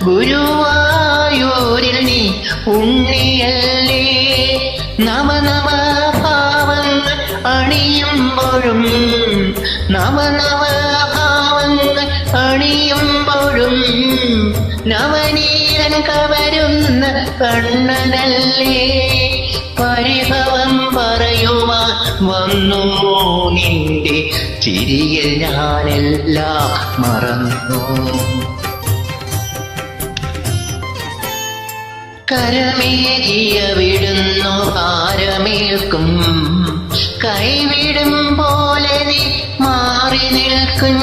ഗുരുവായൂരിൽ നീ ഉണ്ണിയല്ലേ. നവനവ ഭാവങ്ങൾ അണിയുമ്പോഴും നവനവഭാവങ്ങൾ അണിയുമ്പോഴും നവനീരൻ കവരുന്ന കണ്ണനല്ലേ. പരിഭവം പറയുവാൻ വന്നു നിന്റെ ചിരിയിൽ ഞാനെല്ലാം മറന്നു. കരമേകിയ വിടുന്നു ഭാരമേൽക്കും, കൈവിടും പോലെ നീ മാറി നിൽക്കും.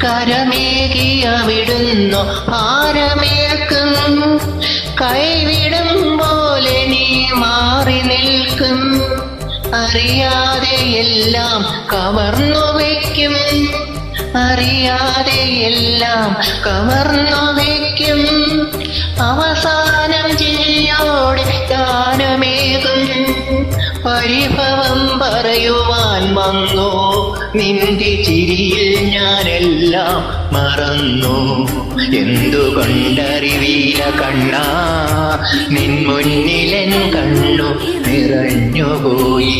കരമേകിയ വിടുന്നു ഭാരമേൽക്കും, കൈവിടും പോലെ നീ മാറി നിൽക്കും. അറിയാതെ എല്ലാം കവർന്നു വയ്ക്കും, അറിയാതെ എല്ലാം കവർന്നു വയ്ക്കും. അവസാനം ചിരിയോടെ ഗാനമേകും. പരിഭവം പറയുവാൻ വന്നു നിന്റെ ചിരിയിൽ ഞാനെല്ലാം മറന്നു. എന്തുകൊണ്ടറിവീല കണ്ണാ നിൻ മുന്നിലെൻ കണ്ണു നിറഞ്ഞുപോയി.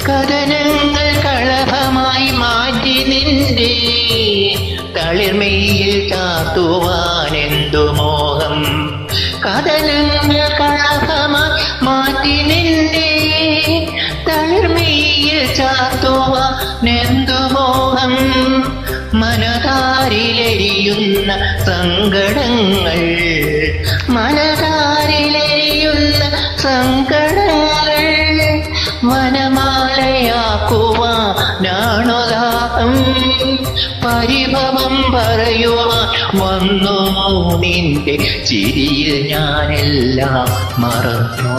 കഥനങ്ങൾ കളഭമായി മാറ്റി നിന്റെ തളിർമയിൽ ചാർത്തുവാൻ എന്തു മോഹം. കഥനങ്ങൾ കളഭമായി മാറ്റി നിന്റെ തളിർമയിൽ ചാർത്തുവാൻ എന്തു മോഹം. മനതാരിലെരിയുന്ന സങ്കടങ്ങൾ, മനതാരിലെരിയുന്ന സങ്കടങ്ങൾ വനമാലയാക്കുവാനാണുദാഹം. പരിഭവം പറയുവാൻ വന്നു നിന്റെ ചിരിയിൽ ഞാനെല്ലാം മറന്നു.